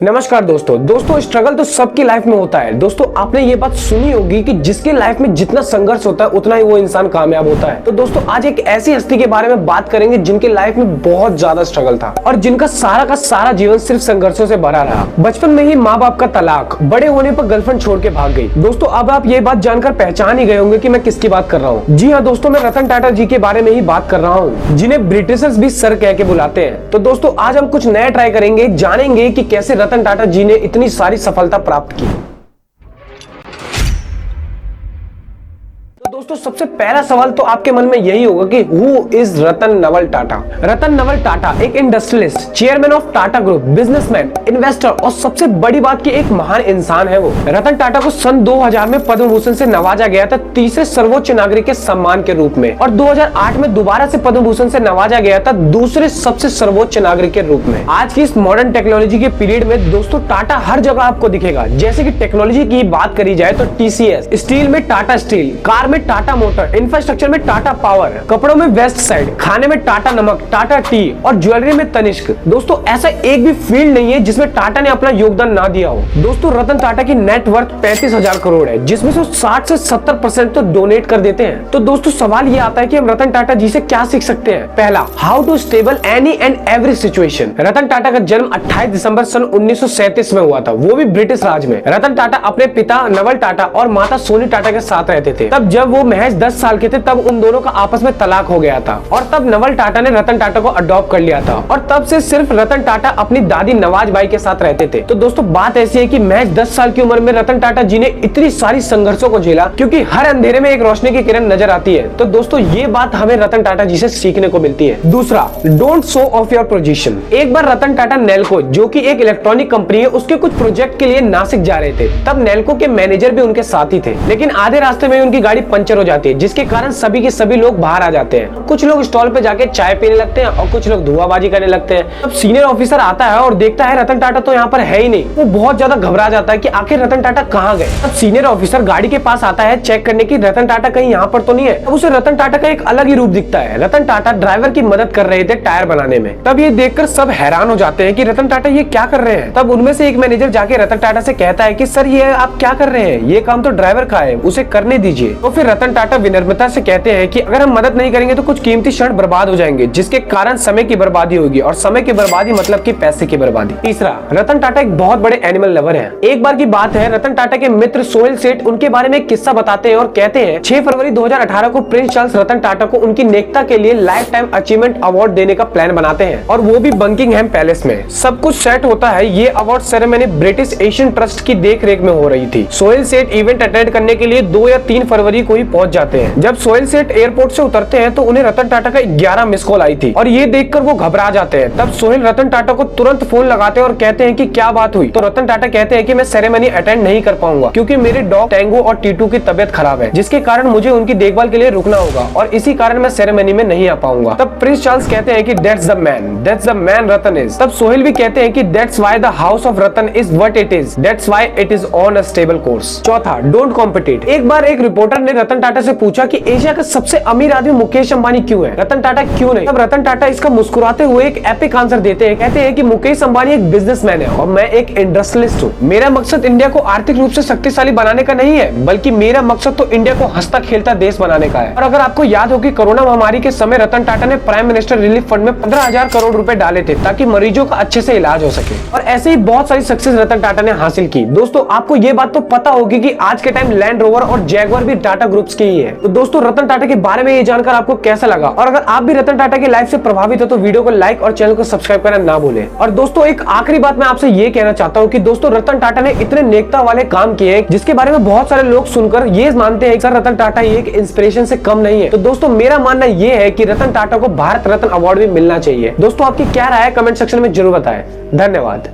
नमस्कार दोस्तों स्ट्रगल तो सबकी लाइफ में होता है। दोस्तों आपने ये बात सुनी होगी कि जिसके लाइफ में जितना संघर्ष होता है उतना ही वो इंसान कामयाब होता है। तो दोस्तों आज एक ऐसी हस्ती के बारे में बात करेंगे जिनके लाइफ में बहुत ज्यादा स्ट्रगल था और जिनका सारा का सारा जीवन सिर्फ संघर्षों से भरा रहा। बचपन में ही माँ बाप का तलाक, बड़े होने पर गर्लफ्रेंड छोड़ के भाग गई। दोस्तों अब आप ये बात जानकर पहचान ही गए होंगे कि मैं किसकी बात कर रहा हूँ। जी हाँ दोस्तों, मैं रतन टाटा जी के बारे में ही बात कर रहा हूँ, जिन्हें ब्रिटिशर्स भी सर कह के बुलाते हैं। तो दोस्तों आज हम कुछ नया ट्राई करेंगे, जानेंगे कि कैसे रतन टाटा जी ने इतनी सारी सफलता प्राप्त की। तो दोस्तों सबसे पहला सवाल तो आपके मन में यही होगा कि हु इज रतन नवल टाटा। रतन नवल टाटा एक industrialist, chairman of Tata group, businessman, investor और सबसे बड़ी बात की एक महान इंसान है वो। रतन टाटा को सन 2000 में पद्म भूषण से नवाजा गया था, तीसरे सर्वोच्च नागरिक के सम्मान के रूप में, और 2008 में दोबारा से पद्म भूषण से नवाजा गया था, दूसरे सबसे सर्वोच्च नागरिक के रूप में। आज की इस मॉडर्न टेक्नोलॉजी के पीरियड में दोस्तों टाटा हर जगह आपको दिखेगा। जैसे कि टेक्नोलॉजी की बात करी जाए तो TCS, स्टील में टाटा स्टील, कार में टाटा मोटर, इंफ्रास्ट्रक्चर में टाटा पावर, कपड़ों में वेस्ट साइड, खाने में टाटा नमक, टाटा टी और ज्वेलरी में तनिष्क। दोस्तों ऐसा एक भी फील्ड नहीं है जिसमें टाटा ने अपना योगदान ना दिया हो। दोस्तों रतन टाटा की नेट वर्थ 35,000 करोड़ है, जिसमें से 60 से 70% तो डोनेट कर देते हैं। तो दोस्तों सवाल ये आता है कि हम रतन टाटा जी से क्या सीख सकते हैं। पहला, how to stable any and every situation. Ratan Tata का जन्म 28 दिसंबर सन 1937 में हुआ था, वो भी ब्रिटिश राज में। रतन टाटा अपने पिता नवल टाटा और माता सोनी टाटा के साथ रहते थे। तब जब वो महज 10 साल के थे तब उन दोनों का आपस में तलाक हो गया था और तब नवल टाटा ने रतन टाटा को अडॉप्ट कर लिया था और तब से सिर्फ रतन टाटा अपनी दादी नवाज बाई के साथ रहते थे। तो दोस्तों बात ऐसी है कि महज 10 साल की उम्र में रतन टाटा जी ने इतनी सारी संघर्षों को झेला, क्योंकि हर अंधेरे में एक रोशनी की किरण नजर आती है। तो दोस्तों ये बात हमें रतन टाटा जी से सीखने को मिलती है। दूसरा, don't show off your position. एक बार रतन टाटा नेल्को, जो कि एक इलेक्ट्रॉनिक कंपनी है, उसके कुछ प्रोजेक्ट के लिए नासिक जा रहे थे। तब नेल्को के मैनेजर भी उनके साथ ही थे, लेकिन आधे रास्ते में उनकी गाड़ी पंचर हो जाती है, जिसके कारण सभी के सभी लोग बाहर आ जाते हैं। कुछ लोग स्टॉल पे जाके चाय पीने लगते हैं और कुछ लोग धुआंबाजी करने लगते हैं। अब सीनियर ऑफिसर आता है और देखता है रतन टाटा तो यहाँ पर है ही नहीं। वो बहुत ज्यादा घबरा जाता है कि आखिर रतन टाटा कहाँ गए। अब सीनियर ऑफिसर गाड़ी के पास आता है चेक करने की रतन टाटा कहीं यहाँ पर तो नहीं है। अब उसे रतन टाटा का एक अलग ही रूप दिखता है। रतन टाटा ड्राइवर की मदद कर रहे थे टायर बनाने में। तब ये देखकर सब हैरान हो जाते हैं कि रतन टाटा ये क्या कर रहे हैं। तब उनमें से एक मैनेजर जाके रतन टाटा से कहता है कि सर ये आप क्या कर रहे हैं, ये काम तो ड्राइवर का है, उसे करने दीजिए। तो फिर रतन टाटा विनम्रता से कहते हैं कि अगर हम मदद नहीं करेंगे तो कुछ कीमती क्षण बर्बाद हो जाएंगे, जिसके कारण समय की बर्बादी होगी, और समय की बर्बादी मतलब कि पैसे की बर्बादी। तीसरा, रतन टाटा एक बहुत बड़े एनिमल लवर हैं। एक बार की बात है, रतन टाटा के मित्र सोहेल सेठ उनके बारे में एक किस्सा बताते हैं और कहते हैं 6 फरवरी 2018 को प्रिंस चार्ल्स रतन टाटा को उनकी नेकता के लिए लाइफ टाइम अचीवमेंट अवार्ड देने का प्लान बनाते हैं, और वो भी बकिंघम पैलेस में। सब कुछ सेट होता है। ये award ceremony British Asian trust की देख रेख में हो रही थी। सोहेल सेठ इवेंट अटेंड करने के लिए 2 या 3 फरवरी को ही पहुंच जाते हैं। जब सोहेल सेठ एयरपोर्ट से उतरते हैं तो उन्हें रतन टाटा का 11 मिस कॉल आई थी, और ये देखकर वो घबरा जाते हैं। तब सोहेल रतन टाटा को तुरंत फोन लगाते हैं और कहते हैं कि क्या बात हुई। तो रतन टाटा कहते हैं कि मैं सेरेमनी अटेंड नहीं कर पाऊंगा, क्योंकि मेरे डॉग टैंगो और टीटू की तबियत खराब है, जिसके कारण मुझे उनकी देखभाल के लिए रुकना होगा, और इसी कारण मैं सेरेमनी में नहीं आ पाऊंगा। तब प्रिंस चार्ल्स कहते हैं कि that's the man Ratan is. तब सोहेल भी कहते हैं कि that's why the house of Ratan is what it is, that's why it is on a stable course. चौथा, डोंट कॉम्पिटिट। एक बार एक रिपोर्टर ने रतन टाटा से पूछा कि एशिया का सबसे अमीर आदमी मुकेश अंबानी क्यों है, रतन टाटा क्यों नहीं। तब रतन टाटा इसका मुस्कुराते हुए एक एपिक आंसर देते हैं। कहते हैं कि मुकेश अंबानी एक बिजनेसमैन है और मैं एक इंडस्ट्रियलिस्ट हूँ। मेरा मकसद इंडिया को आर्थिक रूप से शक्तिशाली बनाने का नहीं है, बल्कि मेरा मकसद तो इंडिया को हंसता खेलता देश बनाने का है। और अगर आपको याद हो कि कोरोना महामारी के समय रतन टाटा ने प्राइम मिनिस्टर रिलीफ फंड में 15,000 करोड़ रुपए डाले थे, ताकि मरीजों का अच्छे से इलाज हो सके। और ऐसे ही बहुत सारी सक्सेस रतन टाटा ने हासिल की। दोस्तों आपको ये बात तो पता होगी कि आज के टाइम लैंड रोवर और जैगुआर भी टाटा ग्रुप्स की ही है। तो दोस्तों रतन टाटा के बारे में ये जानकर आपको कैसा लगा, और अगर आप भी रतन टाटा की लाइफ से प्रभावित हो तो वीडियो को लाइक और चैनल को सब्सक्राइब करना ना भूलें। और दोस्तों एक आखिरी बात मैं आपसे ये कहना चाहता हूँ कि दोस्तों रतन टाटा ने इतने नेकता वाले काम किए हैं, जिसके बारे में बहुत सारे लोग सुनकर ये मानते हैं कि सर रतन टाटा एक इंस्पिरेशन से कम नहीं है। तो दोस्तों मेरा मानना ये है कि रतन टाटा को भारत रत्न अवार्ड भी मिलना चाहिए। दोस्तों आपकी क्या राय है कमेंट सेक्शन में जरूर बताएं। धन्यवाद।